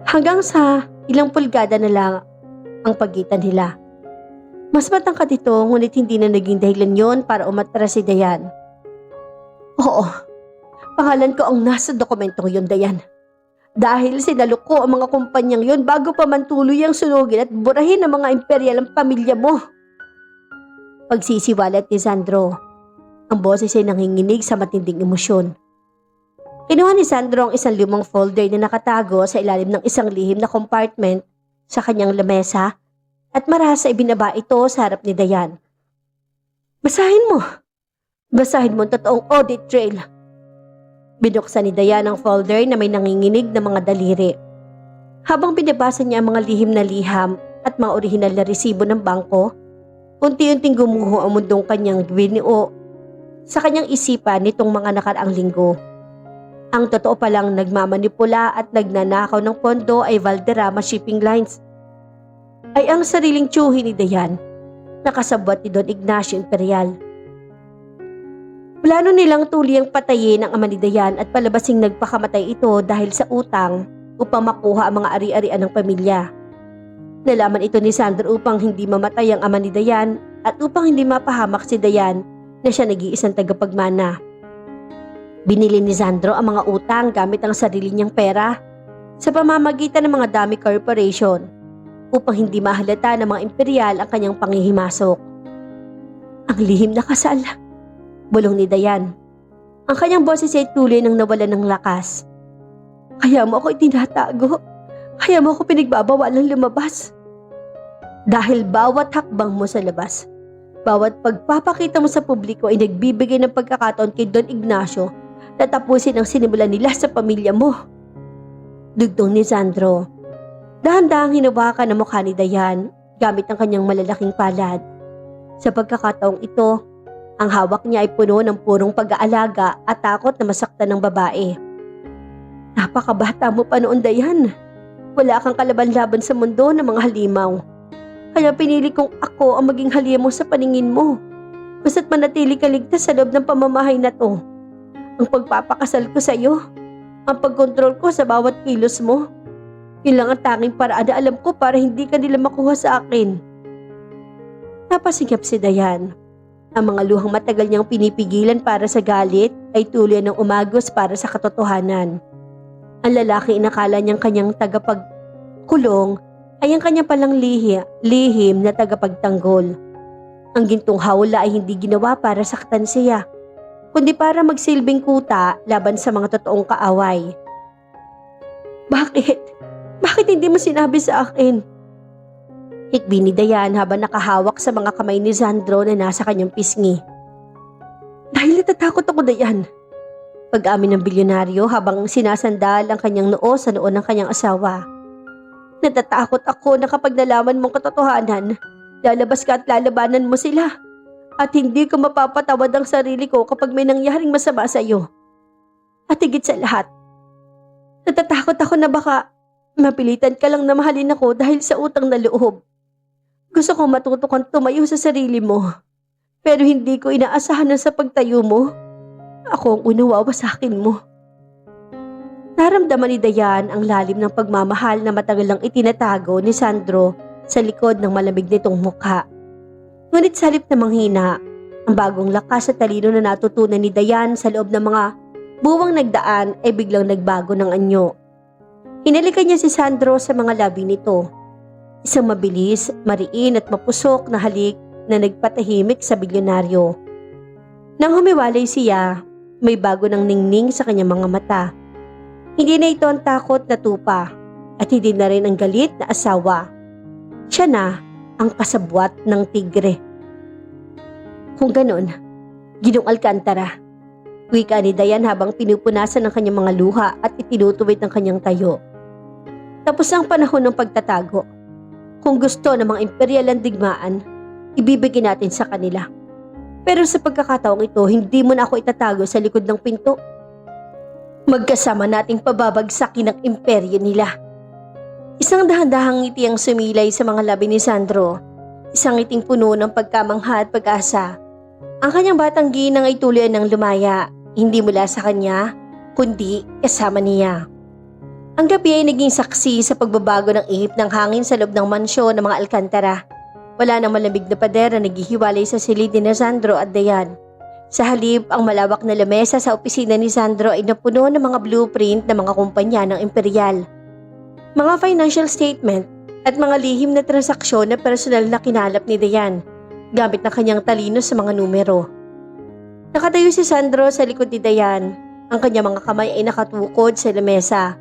Hanggang sa ilang pulgada na lang ang pagitan nila. Mas matangkad ito ngunit hindi na naging dahilan yon para umatras si Dayan. "Oo, pangalan ko ang nasa dokumentong yon, Dayan. Dahil sinalok ko ang mga kumpanyang yon bago pa man tuloy ang sunugin at burahin ng mga imperial ang pamilya mo." Pagsisiwalat ni Sandro. Ang boses ay nanginginig sa matinding emosyon. Kinuha ni Sandro ang isang lumang folder na nakatago sa ilalim ng isang lihim na compartment sa kanyang lamesa at marahas ay binaba ito sa harap ni Dayan. Basahin mo! Basahin mo ang totoong audit trail. Binuksan ni Dayan ang folder na may nanginginig na mga daliri. Habang binabasa niya ang mga lihim na liham at mga orihinal na resibo ng bangko, unti-unting gumuho ang mundong kanyang binuo sa kanyang isipan nitong mga nakaraang linggo. Ang totoo palang nagmamanipula at nagnanakaw ng pondo ay Valderrama Shipping Lines. Ay ang sariling tiyuhi ni Dayan, nakasabwat ni Don Ignacio Imperial. Plano nilang tuliyang patayin ang ama ni Dayan at palabasing nagpakamatay ito dahil sa utang upang makuha ang mga ari-arian ng pamilya. Nalaman ito ni Sandro upang hindi mamatay ang ama ni Dayan at upang hindi mapahamak si Dayan na siya nag-iisang tagapagmana. Binili ni Sandro ang mga utang gamit ang sarili niyang pera sa pamamagitan ng mga Dami Corporation upang hindi mahalata ng mga imperial ang kanyang panghihimasok. Ang lihim na kasal, bulong ni Dayan. Ang kanyang boses ay tuloy nang nawalan ng lakas. Kaya mo ako itinatago. Kaya mo ako pinagbabawalang lumabas. Dahil bawat hakbang mo sa labas, bawat pagpapakita mo sa publiko ay nagbibigay ng pagkakataon kay Don Ignacio na tapusin ang sinimulan nila sa pamilya mo. Dugtong ni Sandro. Dahan-dahang hinawakan ang mukha ni Dayan gamit ang kanyang malalaking palad. Sa pagkakataong ito, ang hawak niya ay puno ng purong pag-aalaga at takot na masaktan ng babae. Napakabata mo pa noon, Dayan. Wala kang kalaban-laban sa mundo ng mga halimaw. Kaya pinili kong ako ang maging halimaw sa paningin mo. Basta't manatili ka ligtas sa loob ng pamamahay na to. Ang pagpapakasal ko sa iyo, ang pagkontrol ko sa bawat kilos mo. Yun lang ang tanging paraan na alam ko para hindi ka nila makuha sa akin. Napasingap si Dayan. Ang mga luhang matagal niyang pinipigilan para sa galit ay tuloy ng umagos para sa katotohanan. Ang lalaki inakala niyang kanyang tagapagkulong ay ang kanyang palang lihim na tagapagtanggol. Ang gintong hawla ay hindi ginawa para saktan siya, kundi para magsilbing kuta laban sa mga totoong kaaway. Bakit? Bakit hindi mo sinabi sa akin? Hikbi ni Dayan habang nakahawak sa mga kamay ni Sandro na nasa kanyang pisngi. Dahil natatakot ako, Dayan. Pag-amin ng bilyonaryo habang sinasandal ang kanyang noo sa noo ng kanyang asawa. Natatakot ako na kapag nalaman mong katotohanan, lalabas ka at lalabanan mo sila. At hindi ko mapapatawad ang sarili ko kapag may nangyaring masama sa iyo. At higit sa lahat, natatakot ako na baka mapilitan ka lang na mahalin ako dahil sa utang na loob. Gusto kong matuto kang tumayo sa sarili mo. Pero hindi ko inaasahan na sa pagtayo mo, ako ang unawawa sa akin mo. Naramdaman ni Dayan ang lalim ng pagmamahal na matagal lang itinatago ni Sandro sa likod ng malamig nitong mukha. Ngunit sa halip na manghina, ang bagong lakas at talino na natutunan ni Dayan sa loob ng mga buwang nagdaan ay biglang nagbago ng anyo. Hinalikan niya si Sandro sa mga labi nito. Isang mabilis, mariin at mapusok na halik na nagpatahimik sa bilyonaryo. Nang humiwalay siya, may bago ng ningning sa kanyang mga mata. Hindi na ito ang takot na tupa at hindi na rin ang galit na asawa. Siya na ang kasabwat ng tigre. Kung ganon, Ginong Alcantara, wika ni Dayan habang pinupunasan ang kanyang mga luha at itinutuwid ang kanyang tayo. Tapos ang panahon ng pagtatago. Kung gusto ng mga imperial ang digmaan, ibibigay natin sa kanila. Pero sa pagkakataong ito, hindi mo na ako itatago sa likod ng pinto. Magkasama nating pababagsakin ang imperyo nila. Isang dahan-dahang ngiti ang sumilay sa mga labi ni Sandro. Isang ngiting puno ng pagkamangha at pag-asa. Ang kanyang batang ginang ay tuloy ng lumaya, hindi mula sa kanya, kundi kasama niya. Ang gabi ay naging saksi sa pagbabago ng ihip ng hangin sa loob ng mansyon ng mga Alcantara. Wala nang malamig na pader na naghihiwalay sa silid ni Sandro at Dayan. Sa halip, ang malawak na lamesa sa opisina ni Sandro ay napuno ng mga blueprint ng mga kumpanya ng imperial. Mga financial statement at mga lihim na transaksyon na personal na kinalap ni Dayan gamit ng kanyang talino sa mga numero. Nakatayo si Sandro sa likod ni Dayan. Ang kanyang mga kamay ay nakatukod sa lamesa.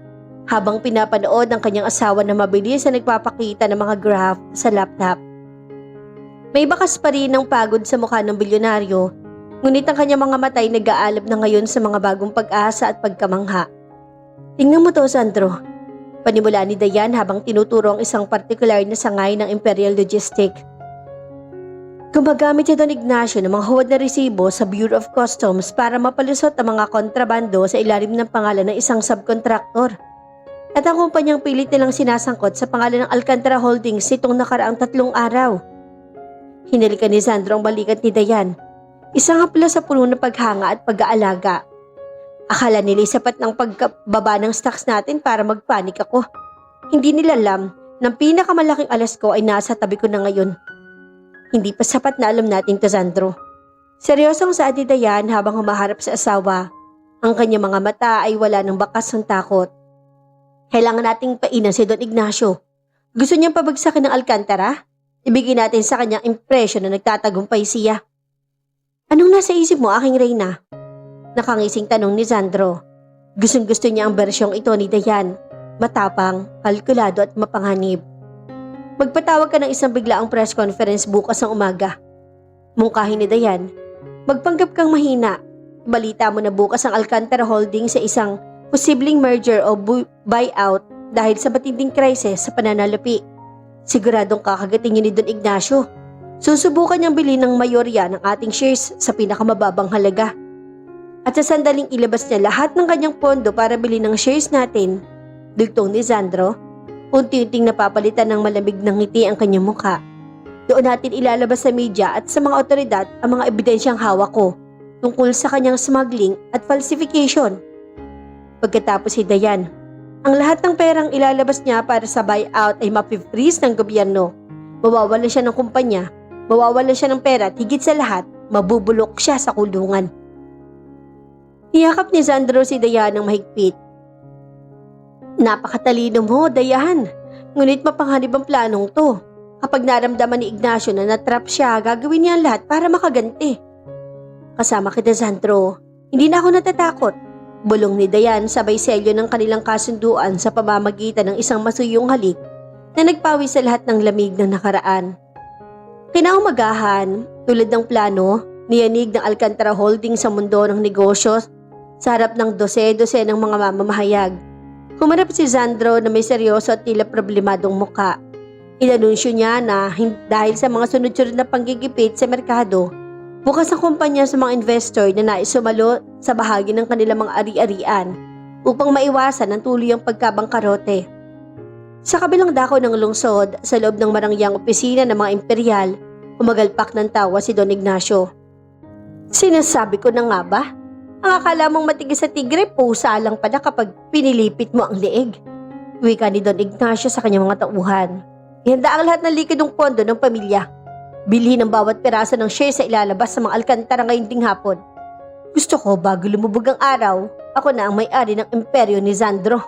habang pinapanood ng kanyang asawa na mabilis na nagpapakita ng mga graph sa laptop. May bakas pa rin ng pagod sa mukha ng bilyonaryo, ngunit ang kanyang mga mata ay nag-aalab na ngayon sa mga bagong pag-asa at pagkamangha. Tingnan mo to, Sandro. Panimula ni Dayan habang tinuturo ang isang partikular na sangay ng Imperial Logistic. Gumagamit si Don Ignacio ng mga huwad na resibo sa Bureau of Customs para mapalusot ang mga kontrabando sa ilalim ng pangalan ng isang subcontractor. At ang kumpanyang pilit nilang sinasangkot sa pangalan ng Alcantara Holdings nitong nakaraang 3 araw. Hinalikan ni Sandro ang balikat ni Dayan. Isang hapla sa puno ng paghanga at pag-aalaga. Akala nila sapat ng pagbaba ng stocks natin para magpanik ako. Hindi nila alam na pinakamalaking alas ko ay nasa tabi ko na ngayon. Hindi pa sapat na alam natin to, Sandro. Seryosong saad ni Dayan habang humaharap sa asawa. Ang kanyang mga mata ay wala ng bakas ng takot. Kailangan nating painan si Don Ignacio. Gusto niyang pabagsakin ng Alcantara? Ibigay natin sa kanyang impresyon na nagtatagumpay siya. Anong nasa isip mo, aking Reyna? Nakangising tanong ni Sandro. Gustong-gusto niya ang bersyong ito ni Dayan. Matapang, kalkulado at mapanghanib. Magpatawag ka ng isang biglaang press conference bukas ng umaga. Mungkahin ni Dayan. Magpanggap kang mahina. Balita mo na bukas ang Alcantara Holdings sa isang posibleng merger o buyout dahil sa matinding krisis sa pananalapi. Siguradong kakagating niyo ni Don Ignacio. Susubukan niyang bilhin ng mayorya ng ating shares sa pinakamababang halaga. At sa sandaling ilabas niya lahat ng kanyang pondo para bilhin ng shares natin, dugtong ni Sandro, unti-unting napapalitan ng malamig ng ngiti ang kanyang mukha. Doon natin ilalabas sa media at sa mga otoridad ang mga ebidensyang hawak ko tungkol sa kanyang smuggling at falsification. Pagkatapos si Dayan, ang lahat ng perang ilalabas niya para sa buyout ay mapifreeze ng gobyerno. Mawawalan siya ng kumpanya, mawawalan siya ng pera at higit sa lahat, mabubulok siya sa kulungan. Niyakap ni Sandro si Dayan ng mahigpit. Napakatalino mo, Dayan. Ngunit mapanghanib ang planong to. Kapag naramdaman ni Ignacio na natrap siya, gagawin niya ang lahat para makaganti. Kasama kita, Sandro. Hindi na ako natatakot. Bulong ni Dayan sabay selyo ng kanilang kasunduan sa pamamagitan ng isang masuyong halik na nagpawi sa lahat ng lamig ng nakaraan. Kinaumagahan, tulad ng plano, niyanig ng Alcantara Holdings sa mundo ng negosyo sa harap ng dose-dose ng mga mamamahayag. Humarap si Sandro na may seryoso at tila problemadong muka. Inanunsyo niya na dahil sa mga sunod-sunod na panggigipit sa merkado, bukas ang kumpanya sa mga investor na nais sumalo sa bahagi ng kanilang mga ari-arian upang maiwasan ang tuluyang pagkabangkarote. Sa kabilang dako ng lungsod, sa loob ng marangyang opisina ng mga imperial, umagalpak ng tawa si Don Ignacio. Sinasabi ko na nga ba? Ang akala mong matigas sa tigre, pusa lang pala kapag pinilipit mo ang leeg. Wika ni Don Ignacio sa kanyang mga tauhan. Ihanda ang lahat ng likidong pondo ng pamilya. Bilhin ang bawat piraso ng share sa ilalabas sa mga Alcantara ngayong ding hapon. Gusto ko bago lumubog ang araw, ako na ang may-ari ng imperyo ni Sandro.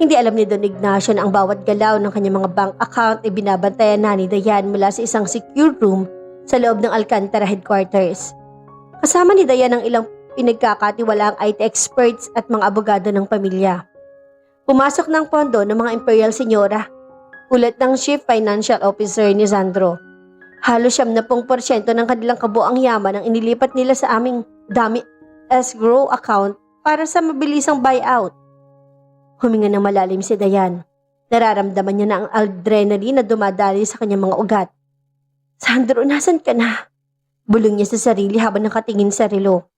Hindi alam ni Don Ignacio na ang bawat galaw ng kanyang mga bank account ay binabantayan na ni Dayan mula sa isang secure room sa loob ng Alcantara headquarters. Kasama ni Dayan ang ilang pinagkakatiwalaang IT experts at mga abogado ng pamilya. Pumasok ng pondo ng mga Imperial Senyora, ulat ng Chief Financial Officer ni Sandro. Halos 70% ng kanilang kabuang yaman ang inilipat nila sa aming dami escrow account para sa mabilisang buyout. Huminga ng malalim si Dayan. Nararamdaman niya na ang adrenaline na dumadali sa kanyang mga ugat. Sandro, nasan ka na? Bulong niya sa sarili habang nakatingin sa relo.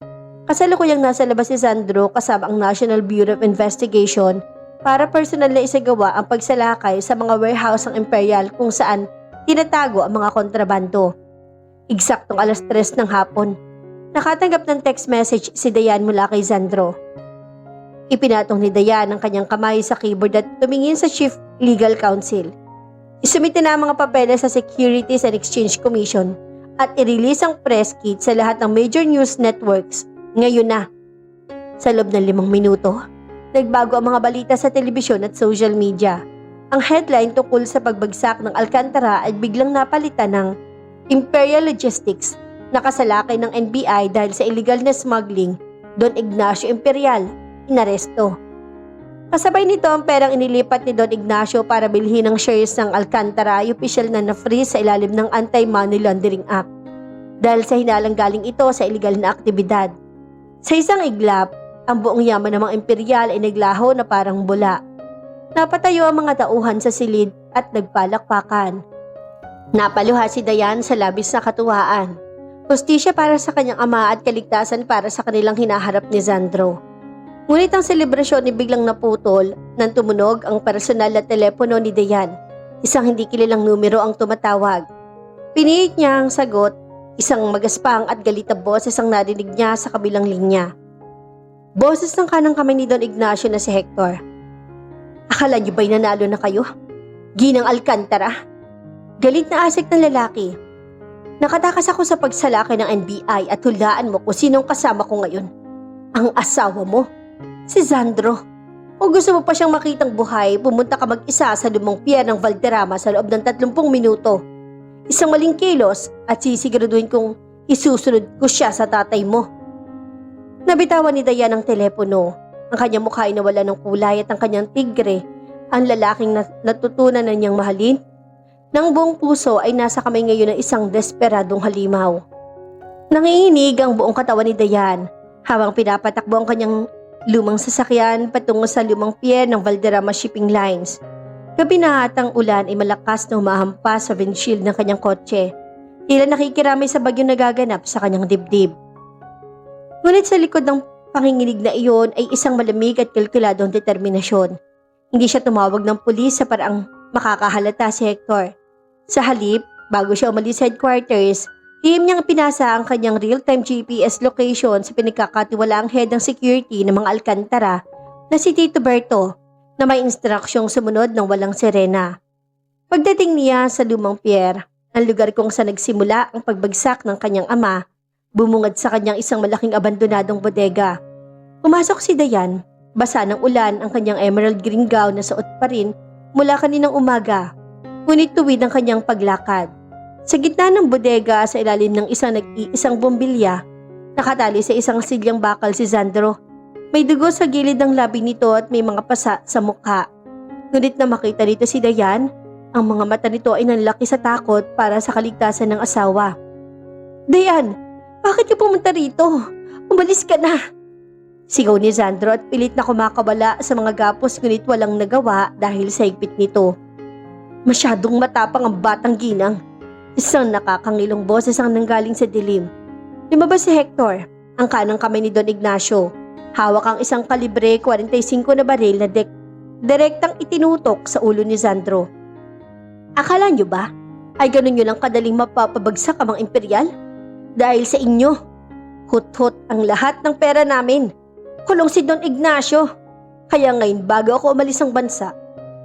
Kasalukuyang nasa labas si Sandro kasama ang National Bureau of Investigation para personal na isagawa ang pagsalakay sa mga warehouse ng Imperial kung saan tinatago ang mga kontrabando. Eksaktong 3:00 ng hapon, nakatanggap ng text message si Dayan mula kay Sandro. Ipinatong ni Dayan ang kanyang kamay sa keyboard at tumingin sa Chief Legal Counsel. Isumite na ang mga papeles sa Securities and Exchange Commission at i-release ang press kit sa lahat ng major news networks ngayon na. Sa loob ng 5 minuto, nagbago ang mga balita sa telebisyon at social media. Ang headline tungkol sa pagbagsak ng Alcantara ay biglang napalitan ng Imperial Logistics na kasalakay ng NBI dahil sa illegal na smuggling. Don Ignacio Imperial, inaresto. Kasabay nito ang perang inilipat ni Don Ignacio para bilhin ng shares ng Alcantara ay opisyal na na-freeze sa ilalim ng Anti-Money Laundering Act. Dahil sa hinalang galing ito sa iligal na aktibidad. Sa isang iglap, ang buong yaman ng mga imperial ay naglaho na parang bula. Napatayo ang mga tauhan sa silid at nagpalakpakan. Napaluha si Dayan sa labis na katuwaan. Hustisya para sa kanyang ama at kaligtasan para sa kanilang hinaharap ni Sandro. Ngunit ang selebrasyon ay biglang naputol nang tumunog ang personal na telepono ni Dayan. Isang hindi kilalang numero ang tumatawag. Piniit niya ang sagot, isang magaspang at galit na boses ang narinig niya sa kabilang linya. Boses ng kanang kamay ni Don Ignacio na si Hector. Akala niyo ba'y nanalo na kayo? Ginang Alcantara? Galit na asik ng lalaki. Nakatakas ako sa pagsalaki ng NBI at hulaan mo kung sinong kasama ko ngayon. Ang asawa mo, si Sandro. Kung gusto mo pa siyang makitang buhay, pumunta ka mag-isa sa lumang pier ng Valderrama sa loob ng 30 minuto. Isang maling kilos at sisiguraduhin kong isusunod ko siya sa tatay mo. Nabitawan ni Dayan ang telepono. Ang kanyang mukha ay nawala ng kulay at ang kanyang tigre, ang lalaking natutunan na niyang mahalin, ng buong puso ay nasa kamay ngayon ng isang desperadong halimaw. Nanginginig ang buong katawan ni Dayan habang pinapatakbo ang kanyang lumang sasakyan patungo sa lumang pier ng Valderrama Shipping Lines. Gabi na at ang ulan ay malakas na humahampas sa windshield ng kanyang kotse. Tila nakikiramay sa bagyong nagaganap sa kanyang dibdib. Ngunit sa likod ng panginginig na iyon ay isang malamig at kalkuladong determinasyon. Hindi siya tumawag ng pulis sa paraang makakahalata si Hector. Sa halip, bago siya umalis sa headquarters, hihim niyang pinasa ang kanyang real-time GPS location sa pinagkakatiwalaang head ng security ng mga Alcantara na si Tito Berto na may instruksyong sumunod ng walang sirena. Pagdating niya sa lumang pier, ang lugar kung saan nagsimula ang pagbagsak ng kanyang ama, bumungad sa kanyang isang malaking abandonadong bodega. Pumasok si Dayan, basa ng ulan ang kanyang emerald green gown na suot pa rin mula kaninang umaga, ngunit tuwid ang kanyang paglakad. Sa gitna ng bodega sa ilalim ng isang nag-iisang bombilya, nakatali sa isang silyang bakal si Sandro. May dugo sa gilid ng labi nito at may mga pasa sa mukha. Ngunit na makita nito si Dayan, ang mga mata nito ay nanlaki sa takot para sa kaligtasan ng asawa. Dayan, bakit ka pumunta rito? Umalis ka na! Sigaw ni Sandro at pilit na kumakawala sa mga gapos ngunit walang nagawa dahil sa higpit nito. Masyadong matapang ang batang ginang. Isang nakakangilong boses ang nanggaling sa dilim. Lumabas si Hector, ang kanang kamay ni Don Ignacio. Hawak ang isang kalibre 45 na baril na direktang itinutok sa ulo ni Sandro. Akala nyo ba ay ganun nyo lang kadaling mapapabagsak ang mga imperial? Dahil sa inyo, hut-hut ang lahat ng pera namin. Kulong si Don Ignacio. Kaya ngayon bago ako umalis ng bansa,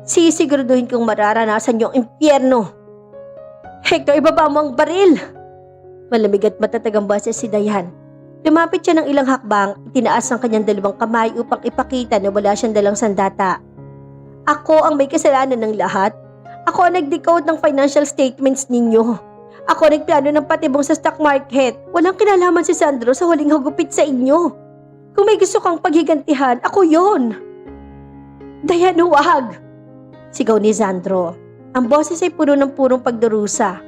sisiguraduhin kong mararanasan yung impyerno. Hector, ibaba mo ang baril! Malamig at matatag ang boses si Dayan. Lumapit siya ng ilang hakbang, itinaas ang kanyang dalawang kamay upang ipakita na wala siyang dalang sandata. Ako ang may kasalanan ng lahat. Ako ang nag-decode ng financial statements ninyo. Ako ang nagplano ng patibong sa stock market. Walang kinalaman si Sandro sa huling hagupit sa inyo. Kung may gusto kang paghigantihan, ako yon. Dayan, huwag! Sigaw ni Sandro. Ang boses ay puno ng purong pagdurusa.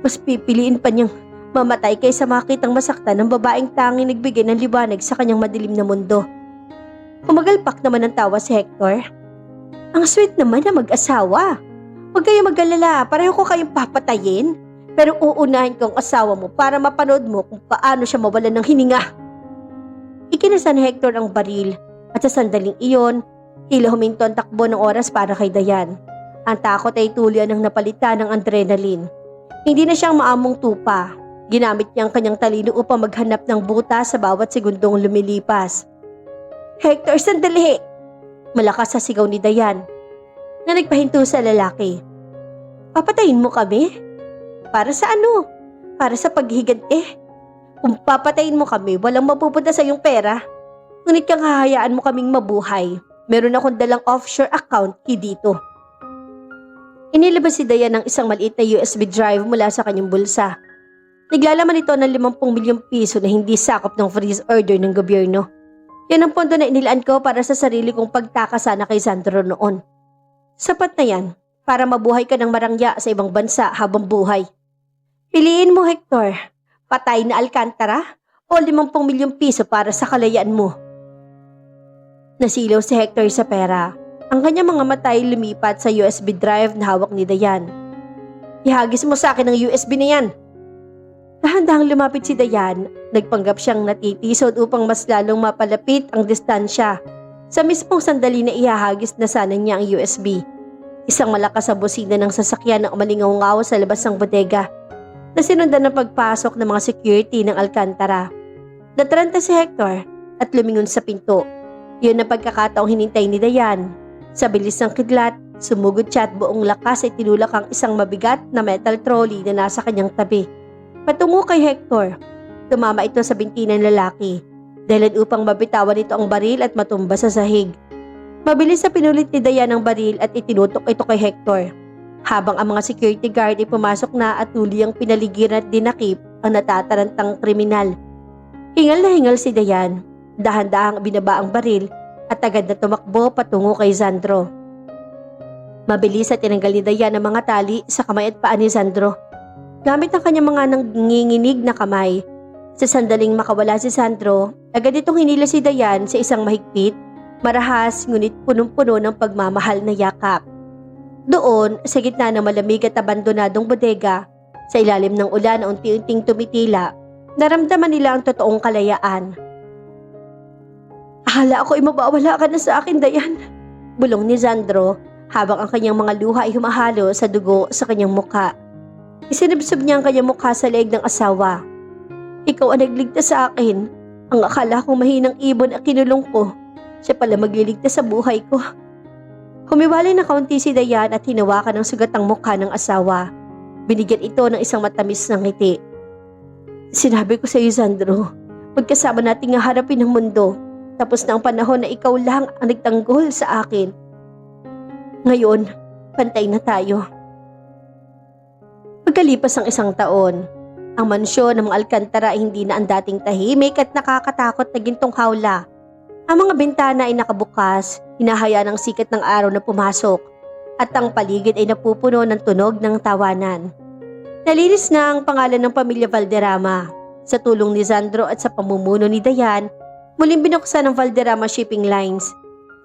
Mas pipiliin pa niyang mamatay kaysa makitang masaktan ng babaeng tanging nagbigay ng liwanag sa kanyang madilim na mundo. Kumagalpak naman ng tawa si Hector. Ang sweet naman na mag-asawa. Huwag kayong mag-alala, pareho ko kayong papatayin. Pero uunahin ko ang asawa mo para mapanood mo kung paano siya mawalan ng hininga. Ikinasan ni Hector ang baril at sa sandaling iyon, tila huminto ang takbo ng oras para kay Dayan. Ang takot ay tuluyan ng napalitan ng adrenaline. Hindi na siyang maamong tupa. Ginamit niya ang kanyang talino upang maghanap ng butas sa bawat segundong lumilipas. Hector, sandali! Malakas sa sigaw ni Dayan na nagpahinto sa lalaki. Papatayin mo kami? Para sa ano? Para sa paghigante? Kung papatayin mo kami, walang mapupunta sa iyong pera. Ngunit kang hahayaan mo kaming mabuhay. Meron akong dalang offshore account key dito. Inilabas si Dayan ng isang maliit na USB drive mula sa kanyang bulsa. Naglalaman ito ng 50 milyong piso na hindi sakop ng freeze order ng gobyerno. Yan ang pondo na inilaan ko para sa sarili kong pagtakasana kay Sandro noon. Sapat na yan para mabuhay ka ng marangya sa ibang bansa habang buhay. Piliin mo, Hector, patay na Alcantara o 50 milyong piso para sa kalayaan mo. Nasilaw si Hector sa pera. Ang kanyang mga mata ay lumipat sa USB drive na hawak ni Dayan. Ihagis mo sa akin ang USB na yan. Dahan-dahang lumapit si Dayan, nagpanggap siyang natitisod upang mas lalong mapalapit ang distansya. Sa mismong sandali na ihahagis na sana niya ang USB. Isang malakas na busina ng sasakyan na umalingaw-ngaw sa labas ng bodega, na sinundan ng pagpasok ng mga security ng Alcantara. Nataranta si Hector at lumingon sa pinto. Yun ang pagkakataong hinintay ni Dayan. Sa bilis ng kidlat, sumugod siya at buong lakas ay tinulak ang isang mabigat na metal trolley na nasa kanyang tabi. Patungo kay Hector. Tumama ito sa binti ng lalaki, dahilan upang mabitawan ito ang baril at matumba sa sahig. Mabilis na pinulit ni Dayan ang baril at itinutok ito kay Hector. Habang ang mga security guard ay pumasok na at tuli ang pinaligiran at dinakip ang natatarantang kriminal. Hingal na hingal si Dayan. Dahan-dahang binaba ang baril at agad na tumakbo patungo kay Sandro. Mabilis at tinanggal ni Dayan ang mga tali sa kamay at paa ni Sandro. Gamit ang kanyang mga nanginginig na kamay. Sa sandaling makawala si Sandro, agad itong hinila si Dayan sa isang mahigpit, marahas ngunit punong-puno ng pagmamahal na yakap. Doon, sa gitna ng malamig at abandonadong bodega, sa ilalim ng ulan na unti-unting tumitila, naramdaman nila ang totoong kalayaan. Akala ako'y mabawala ka na sa akin, Dayan. Bulong ni Sandro habang ang kanyang mga luha ay humahalo sa dugo sa kanyang mukha. Isinibsob niya ang kanyang mukha sa leeg ng asawa. Ikaw ang nagligtas sa akin. Ang akala kong mahinang ibon at kinulong ko. Siya pala magliligtas sa buhay ko. Humiwalay na kaunti si Dayan at hinawakan ang sugatang mukha ng asawa. Binigyan ito ng isang matamis na ngiti. Sinabi ko sa iyo, Sandro, magkasama nating haharapin ang mundo. Tapos na ang panahon na ikaw lang ang nagtanggol sa akin. Ngayon, pantay na tayo. Pagkalipas ng isang taon, ang mansyon ng mga Alcantara ay hindi na ang dating tahimik at nakakatakot na gintong hawla. Ang mga bintana ay nakabukas, hinahayaan ng sikat ng araw na pumasok, at ang paligid ay napupuno ng tunog ng tawanan. Nalinis na ang pangalan ng pamilya Valderrama. Sa tulong ni Sandro at sa pamumuno ni Dayan, muling binuksan ng Valderrama Shipping Lines.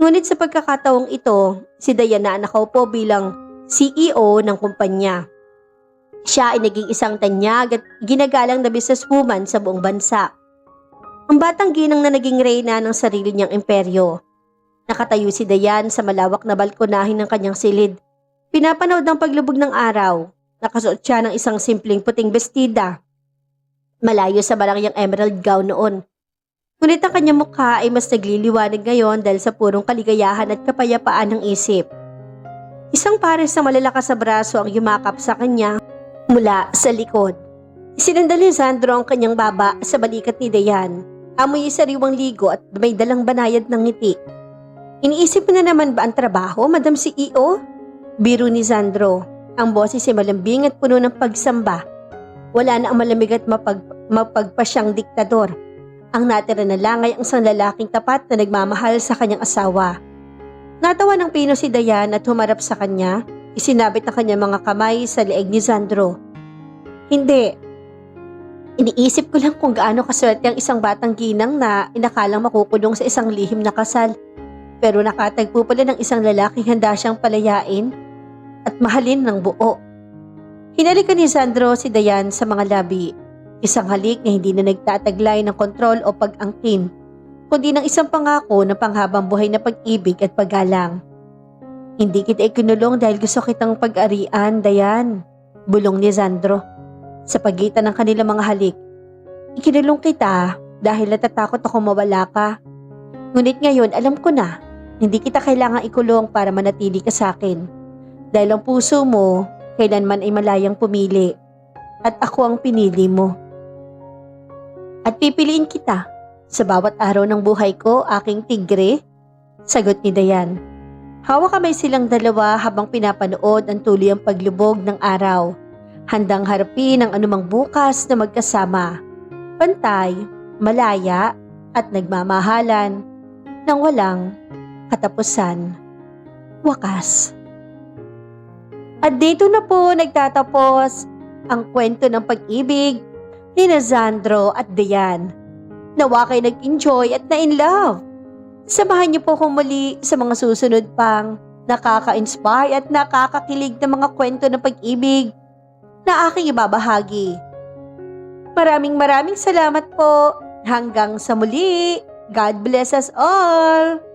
Ngunit sa pagkakataong ito, si Dayan na nakaupo bilang CEO ng kumpanya. Siya ay naging isang tanyag at ginagalang na businesswoman sa buong bansa. Ang batang ginang na naging reyna ng sarili niyang imperyo. Nakatayo si Dayan sa malawak na balkonahin ng kanyang silid. Pinapanood ng paglubog ng araw. Nakasuot siya ng isang simpleng puting bestida. Malayo sa balangyang emerald gown noon. Ngunit ang kanyang mukha ay mas nagliliwanag ngayon dahil sa purong kaligayahan at kapayapaan ng isip. Isang pares ng malalakas sa braso ang yumakap sa kanya mula sa likod. Isinandal ni Sandro ang kanyang baba sa balikat ni Dayan. Amoy sariwang ligo at may dalang banayad ng ngiti. Iniisip mo na naman ba ang trabaho, Madam CEO? Biro ni Sandro. Ang boses ay malambing at puno ng pagsamba. Wala na ang malamig at mapagpasyang diktador. Ang natira na lang ay ang isang lalaking tapat na nagmamahal sa kanyang asawa. Natawa ng pino si Dayan at humarap sa kanya. Isinabit ang kanyang mga kamay sa leeg ni Sandro. Hindi. Iniisip ko lang kung gaano kaswerte ang isang batang ginang na inakalang makukulong sa isang lihim na kasal. Pero nakatagpo pala ng isang lalaking handa siyang palayain at mahalin ng buo. Hinalikan ni Sandro si Dayan sa mga labi. Isang halik na hindi na nagtataglay ng kontrol o pag-angkin, kundi ng isang pangako na panghabang buhay na pag-ibig at paggalang. Hindi kita ikinulong dahil gusto kitang pag-arian, Dayan, bulong ni Sandro. Sa pagitan ng kanilang mga halik, ikinulong kita dahil natatakot ako mawala ka. Ngunit ngayon alam ko na, hindi kita kailangang ikulong para manatili ka sa akin. Dahil ang puso mo, kailanman ay malayang pumili. At ako ang pinili mo. At pipiliin kita sa bawat araw ng buhay ko, aking tigre, sagot ni Dayan. Hawak kamay silang dalawa habang pinapanood ang tuloy ang paglubog ng araw. Handang harapin ang anumang bukas na magkasama. Pantay, malaya, at nagmamahalan ng walang katapusan. Wakas. At dito na po nagtatapos ang kwento ng pag-ibig ni Sandro at Dayan. Nawa kayo nag-enjoy at na-in-love. Samahan niyo po akong muli sa mga susunod pang nakaka-inspire at nakakakilig na mga kwento ng pag-ibig na aking ibabahagi. Maraming salamat po. Hanggang sa muli. God bless us all.